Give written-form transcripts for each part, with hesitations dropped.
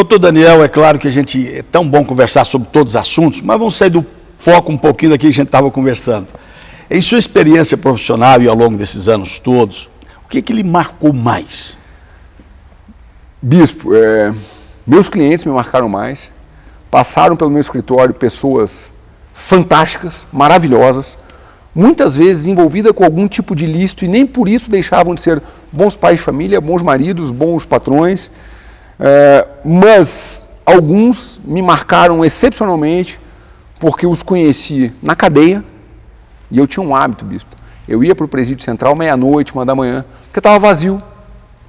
Doutor Daniel, é claro que é tão bom conversar sobre todos os assuntos, mas vamos sair do foco um pouquinho daquilo que a gente estava conversando. Em sua experiência profissional e ao longo desses anos todos, o que lhe marcou mais? Bispo, meus clientes me marcaram mais, passaram pelo meu escritório pessoas fantásticas, maravilhosas, muitas vezes envolvidas com algum tipo de ilícito e nem por isso deixavam de ser bons pais de família, bons maridos, bons patrões, mas alguns me marcaram excepcionalmente porque os conheci na cadeia e eu tinha um hábito, bispo. Eu ia para o presídio central meia-noite, 1h da manhã, porque estava vazio.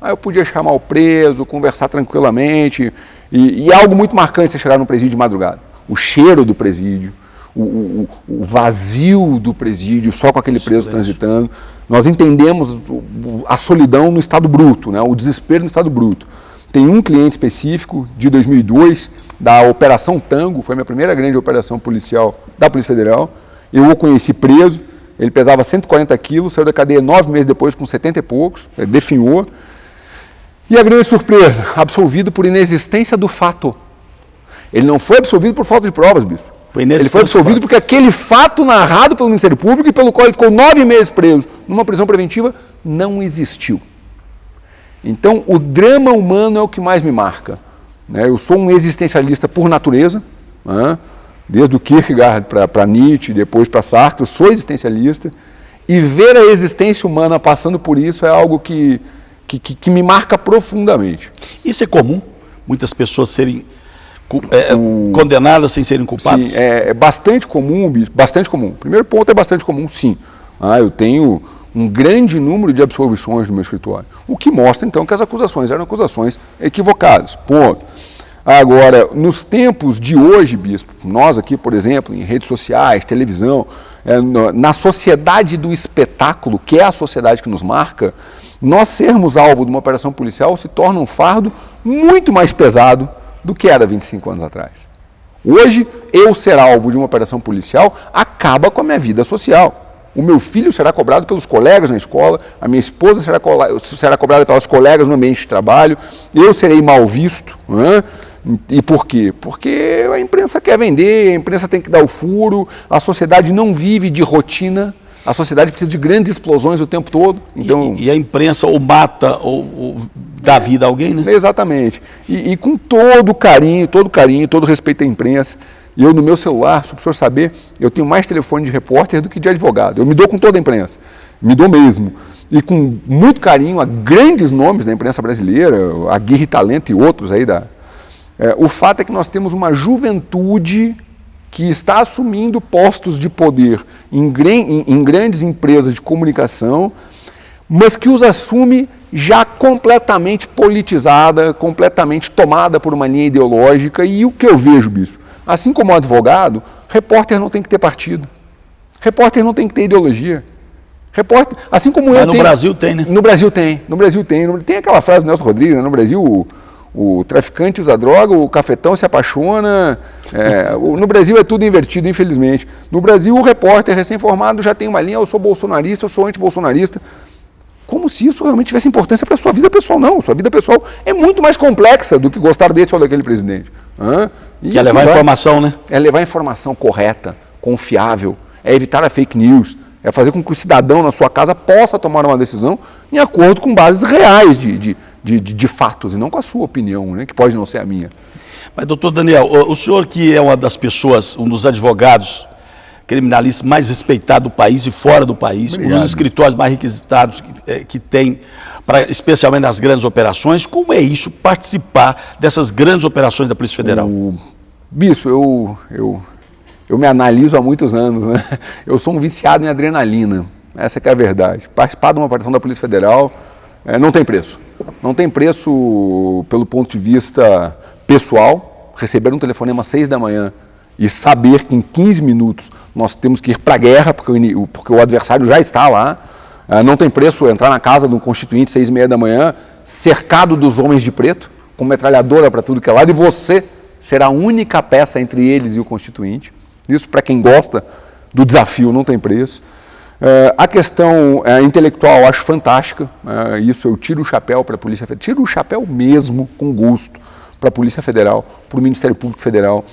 Aí eu podia chamar o preso, conversar tranquilamente. E é algo muito marcante você chegar no presídio de madrugada. O cheiro do presídio, o vazio do presídio, só com aquele preso transitando. Nós entendemos a solidão no estado bruto, né? O desespero no estado bruto. Tem um cliente específico de 2002, da Operação Tango, foi a minha primeira grande operação policial da Polícia Federal. Eu o conheci preso, ele pesava 140 quilos, saiu da cadeia 9 meses depois com 70 e poucos, definhou. E a grande surpresa, absolvido por inexistência do fato. Ele não foi absolvido por falta de provas, bispo. Ele foi absolvido porque aquele fato narrado pelo Ministério Público e pelo qual ele ficou 9 meses preso numa prisão preventiva não existiu. Então, o drama humano é o que mais me marca. Eu sou um existencialista por natureza, desde o Kierkegaard para Nietzsche, depois para Sartre, eu sou existencialista, e ver a existência humana passando por isso é algo que me marca profundamente. Isso é comum? Muitas pessoas serem condenadas sem serem culpadas? Sim, é bastante comum, bispo, bastante comum. O primeiro ponto é bastante comum, sim. Eu tenho um grande número de absolvições no meu escritório, o que mostra então que as acusações eram acusações equivocadas, ponto. Agora, nos tempos de hoje, bispo, nós aqui, por exemplo, em redes sociais, televisão, na sociedade do espetáculo, que é a sociedade que nos marca, nós sermos alvo de uma operação policial se torna um fardo muito mais pesado do que era 25 anos atrás. Hoje, eu ser alvo de uma operação policial acaba com a minha vida social. O meu filho será cobrado pelos colegas na escola, a minha esposa será cobrada pelas colegas no ambiente de trabalho, eu serei mal visto. E por quê? Porque a imprensa quer vender, a imprensa tem que dar o furo, a sociedade não vive de rotina, a sociedade precisa de grandes explosões o tempo todo. Então, e a imprensa ou mata ou dá vida a alguém, né? Exatamente. E com todo carinho, todo respeito à imprensa, eu no meu celular, só para o senhor saber, eu tenho mais telefone de repórter do que de advogado. Eu me dou com toda a imprensa, me dou mesmo. E com muito carinho a grandes nomes da imprensa brasileira, a Guerra e Talento e outros aí o fato é que nós temos uma juventude que está assumindo postos de poder em grandes empresas de comunicação, mas que os assume já completamente politizada, completamente tomada por uma linha ideológica. E o que eu vejo, bispo? Assim como o advogado, repórter não tem que ter partido. Repórter não tem que ter ideologia. Repórter, assim como Mas no Brasil tem, né? No Brasil tem. Tem aquela frase do Nelson Rodrigues, né? No Brasil o traficante usa droga, o cafetão se apaixona. No Brasil é tudo invertido, infelizmente. No Brasil, o repórter recém-formado já tem uma linha: eu sou bolsonarista, eu sou anti-bolsonarista. Como se isso realmente tivesse importância para a sua vida pessoal. Não, sua vida pessoal é muito mais complexa do que gostar desse ou daquele presidente. Que é levar informação, né? É levar informação correta, confiável, é evitar a fake news, é fazer com que o cidadão na sua casa possa tomar uma decisão em acordo com bases reais de fatos, e não com a sua opinião, né, que pode não ser a minha. Mas, doutor Daniel, o senhor que é uma das pessoas, um dos advogados criminalistas mais respeitados do país e fora do país, um dos escritórios mais requisitados que tem, especialmente nas grandes operações, como é isso, participar dessas grandes operações da Polícia Federal? Bispo, eu me analiso há muitos anos, né? Eu sou um viciado em adrenalina, essa que é a verdade. Participar de uma operação da Polícia Federal não tem preço. Não tem preço pelo ponto de vista pessoal. Receber um telefonema às 6 da manhã e saber que em 15 minutos nós temos que ir para a guerra, porque o adversário já está lá. Não tem preço entrar na casa do constituinte às 6h30 da manhã, cercado dos homens de preto, com metralhadora para tudo que é lado, e você será a única peça entre eles e o constituinte. Isso, para quem gosta do desafio, não tem preço. A questão intelectual eu acho fantástica, isso eu tiro o chapéu para a Polícia Federal, tiro o chapéu mesmo, com gosto, para a Polícia Federal, para o Ministério Público Federal,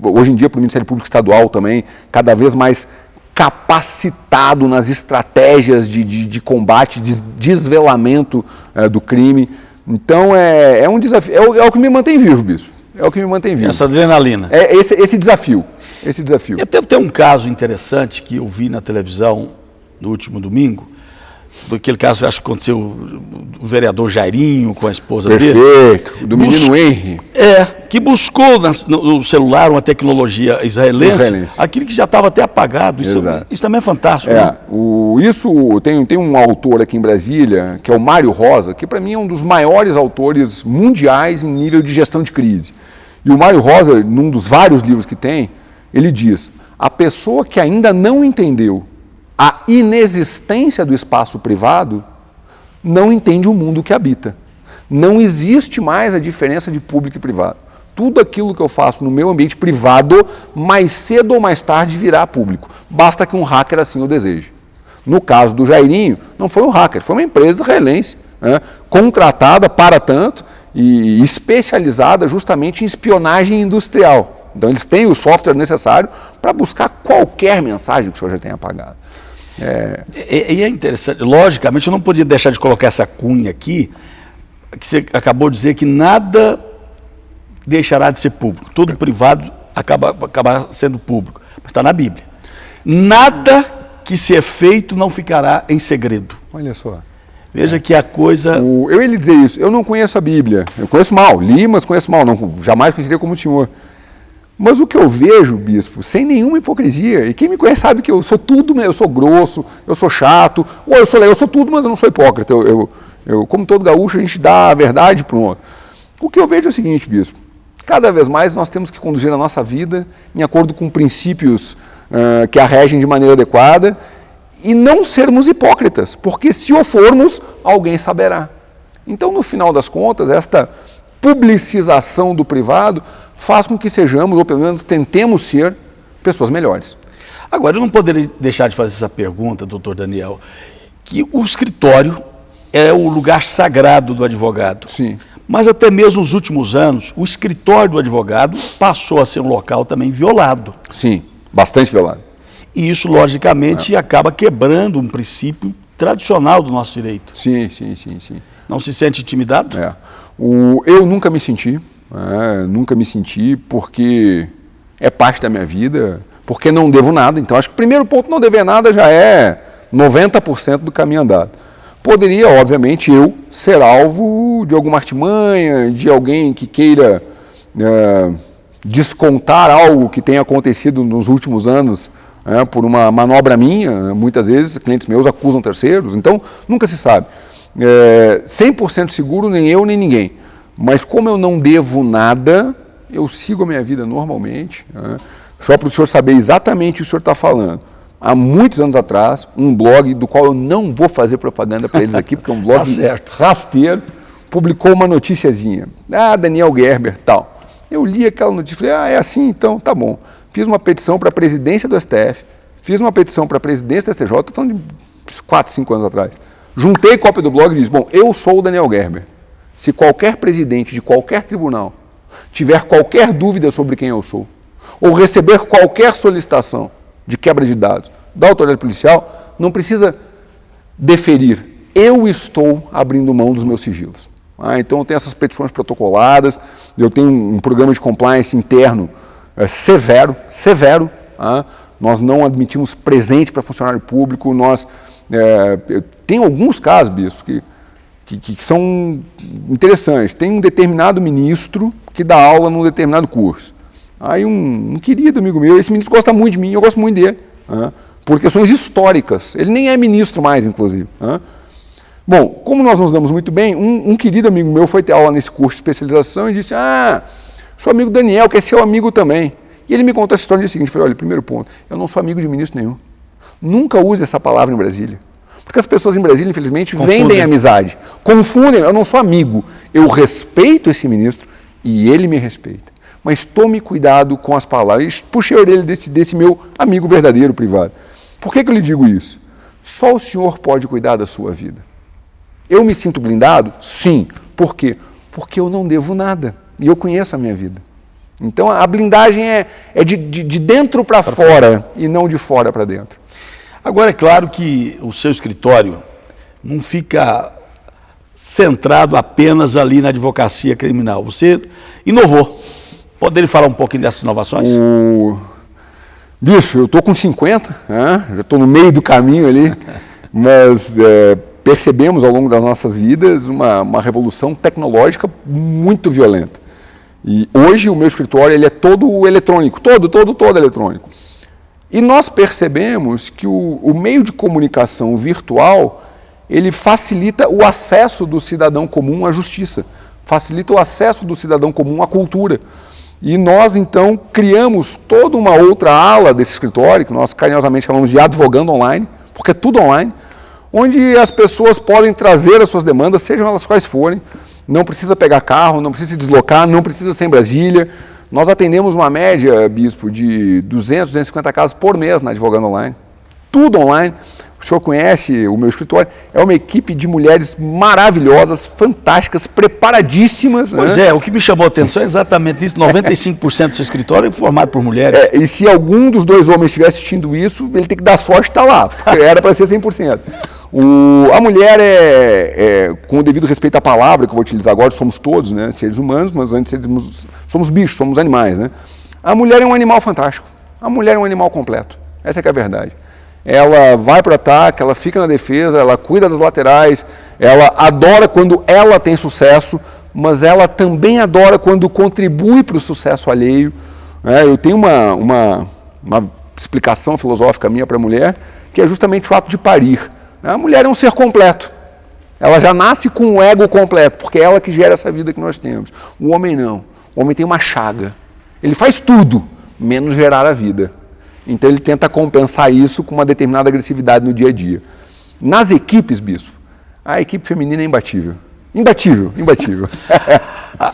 hoje em dia para o Ministério Público Estadual também, cada vez mais capacitado nas estratégias de combate, de desvelamento do crime. Então é um desafio, é o que me mantém vivo, bispo. É o que me mantém vivo. Essa adrenalina. É esse desafio. Tem um caso interessante que eu vi na televisão no último domingo, daquele caso, acho que aconteceu o vereador Jairinho com a esposa dele. Perfeito, do menino Henry. Que buscou no celular uma tecnologia israelense, aquilo que já estava até apagado. Isso também é fantástico. Né? Tem um autor aqui em Brasília, que é o Mário Rosa, que para mim é um dos maiores autores mundiais em nível de gestão de crise. E o Mário Rosa, num dos vários livros que tem, ele diz: a pessoa que ainda não entendeu a inexistência do espaço privado não entende o mundo que habita. Não existe mais a diferença de público e privado. Tudo aquilo que eu faço no meu ambiente privado, mais cedo ou mais tarde virá público. Basta que um hacker assim o deseje. No caso do Jairinho, não foi um hacker, foi uma empresa israelense, contratada para tanto e especializada justamente em espionagem industrial. Então eles têm o software necessário para buscar qualquer mensagem que o senhor já tenha apagado. E é interessante, logicamente eu não podia deixar de colocar essa cunha aqui, que você acabou de dizer que nada deixará de ser público, todo privado acaba sendo público, mas está na Bíblia. Nada que se é feito não ficará em segredo. Olha só. Veja que a coisa... Eu ia lhe dizer isso, eu não conheço a Bíblia, eu conheço mal, li, mas conheço mal, não, jamais conheceria como o senhor. Mas o que eu vejo, bispo, sem nenhuma hipocrisia, e quem me conhece sabe que eu sou tudo, eu sou grosso, eu sou chato, ou eu sou tudo, mas eu não sou hipócrita. Eu, como todo gaúcho, a gente dá a verdade para um outro. O que eu vejo é o seguinte, bispo, cada vez mais nós temos que conduzir a nossa vida em acordo com princípios que a regem de maneira adequada e não sermos hipócritas, porque se o formos, alguém saberá. Então, no final das contas, esta publicização do privado faz com que sejamos, ou pelo menos tentemos ser, pessoas melhores. Agora, eu não poderia deixar de fazer essa pergunta, doutor Daniel, que o escritório é o lugar sagrado do advogado. Sim. Mas até mesmo nos últimos anos, o escritório do advogado passou a ser um local também violado. Sim, bastante violado. E isso, logicamente, acaba quebrando um princípio tradicional do nosso direito. Sim. Não se sente intimidado? Eu nunca me senti, porque é parte da minha vida, porque não devo nada. Então, acho que o primeiro ponto, não dever nada, já é 90% do caminho andado. Poderia, obviamente, eu ser alvo de alguma artimanha, de alguém que queira descontar algo que tenha acontecido nos últimos anos por uma manobra minha. Muitas vezes, clientes meus acusam terceiros, então nunca se sabe. 100% seguro, nem eu, nem ninguém. Mas como eu não devo nada, eu sigo a minha vida normalmente. Só para o senhor saber exatamente o que o senhor está falando. Há muitos anos atrás, um blog do qual eu não vou fazer propaganda para eles aqui, porque é um blog rasteiro, publicou uma noticiazinha. Daniel Gerber, tal. Eu li aquela notícia e falei, é assim, então, tá bom. Fiz uma petição para a presidência do STF, fiz uma petição para a presidência do STJ, estou falando de 4, 5 anos atrás. Juntei cópia do blog e disse, bom, eu sou o Daniel Gerber. Se qualquer presidente de qualquer tribunal tiver qualquer dúvida sobre quem eu sou, ou receber qualquer solicitação de quebra de dados da autoridade policial, não precisa deferir. Eu estou abrindo mão dos meus sigilos. Então eu tenho essas petições protocoladas, eu tenho um programa de compliance interno severo. Nós não admitimos presente para funcionário público, tem alguns casos, bispo, que são interessantes. Tem um determinado ministro que dá aula num determinado curso. Aí um querido amigo meu, esse ministro gosta muito de mim, eu gosto muito dele, por questões históricas. Ele nem é ministro mais, inclusive. Bom, como nós nos damos muito bem, um querido amigo meu foi ter aula nesse curso de especialização e disse, sou amigo Daniel, que é seu amigo também. E ele me contou essa história e disse o seguinte, falei, olha, primeiro ponto, eu não sou amigo de ministro nenhum. Nunca use essa palavra em Brasília. Porque as pessoas em Brasília, infelizmente, vendem amizade. Confundem, eu não sou amigo. Eu respeito esse ministro e ele me respeita. Mas tome cuidado com as palavras. Puxei a orelha desse meu amigo verdadeiro privado. Por que eu lhe digo isso? Só o senhor pode cuidar da sua vida. Eu me sinto blindado? Sim. Por quê? Porque eu não devo nada. e eu conheço a minha vida. Então a blindagem é de dentro para fora e não de fora para dentro. Agora, é claro que o seu escritório não fica centrado apenas ali na advocacia criminal. Você inovou. Poderia falar um pouquinho dessas inovações? Bispo, eu estou com 50, né? Já estou no meio do caminho ali, mas percebemos ao longo das nossas vidas uma revolução tecnológica muito violenta. E hoje o meu escritório ele é todo eletrônico, todo eletrônico. E nós percebemos que o meio de comunicação virtual, ele facilita o acesso do cidadão comum à justiça, facilita o acesso do cidadão comum à cultura. E nós, então, criamos toda uma outra ala desse escritório, que nós carinhosamente chamamos de advogando online, porque é tudo online, onde as pessoas podem trazer as suas demandas, sejam elas quais forem, não precisa pegar carro, não precisa se deslocar, não precisa ser em Brasília. Nós atendemos uma média, Bispo, de 200, 250 casos por mês na Advogando Online. Tudo online. O senhor conhece o meu escritório. É uma equipe de mulheres maravilhosas, fantásticas, preparadíssimas. Pois né? é, o que me chamou a atenção é exatamente isso. 95% do seu escritório é formado por mulheres. E se algum dos dois homens estiver assistindo isso, ele tem que dar sorte de estar lá, porque era para ser 100%. A mulher com o devido respeito à palavra que eu vou utilizar agora, somos todos, né, seres humanos, mas antes somos bichos, somos animais. Né? A mulher é um animal fantástico, a mulher é um animal completo, essa que é a verdade. Ela vai para o ataque, ela fica na defesa, ela cuida das laterais, ela adora quando ela tem sucesso, mas ela também adora quando contribui para o sucesso alheio. Eu tenho uma explicação filosófica minha para a mulher, que é justamente o ato de parir. A mulher é um ser completo. Ela já nasce com o ego completo, porque é ela que gera essa vida que nós temos. O homem não. O homem tem uma chaga. Ele faz tudo, menos gerar a vida. Então ele tenta compensar isso com uma determinada agressividade no dia a dia. Nas equipes, Bispo, a equipe feminina é imbatível. Imbatível.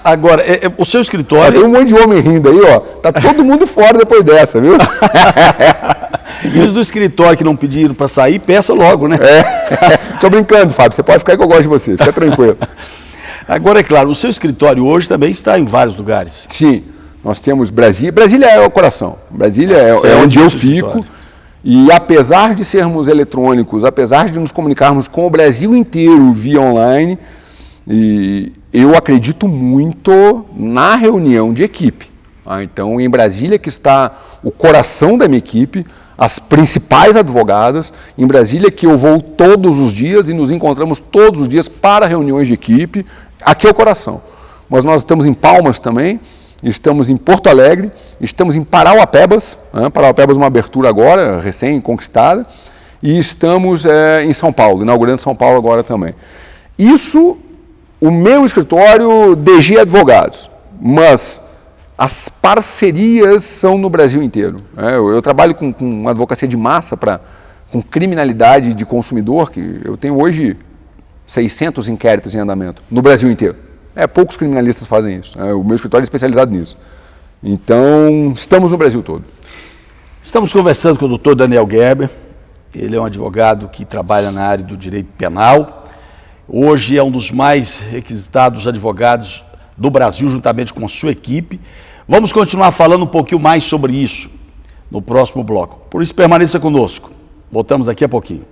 Agora, o seu escritório... Tem um monte de homem rindo aí, ó. Tá todo mundo fora depois dessa, viu? E os do escritório que não pediram para sair, peça logo, né? Tô brincando, Fábio. Você pode ficar que eu gosto de você. Fica tranquilo. Agora, é claro, o seu escritório hoje também está em vários lugares. Sim. Nós temos Brasília. Brasília é o coração. Brasília é onde eu fico. E apesar de sermos eletrônicos, apesar de nos comunicarmos com o Brasil inteiro via online, eu acredito muito na reunião de equipe. Então, em Brasília que está o coração da minha equipe, as principais advogadas, em Brasília que eu vou todos os dias e nos encontramos todos os dias para reuniões de equipe, aqui é o coração. Mas nós estamos em Palmas também, estamos em Porto Alegre, estamos em Parauapebas, Parauapebas uma abertura agora, recém-conquistada, e estamos em São Paulo, inaugurando São Paulo agora também. Isso, o meu escritório, DG Advogados, mas as parcerias são no Brasil inteiro. Eu trabalho com advocacia de massa, com criminalidade de consumidor, que eu tenho hoje 600 inquéritos em andamento, no Brasil inteiro. Poucos criminalistas fazem isso. O meu escritório é especializado nisso. Então, estamos no Brasil todo. Estamos conversando com o doutor Daniel Gerber. Ele é um advogado que trabalha na área do direito penal. Hoje é um dos mais requisitados advogados do Brasil, juntamente com a sua equipe. Vamos continuar falando um pouquinho mais sobre isso no próximo bloco. Por isso, permaneça conosco. Voltamos daqui a pouquinho.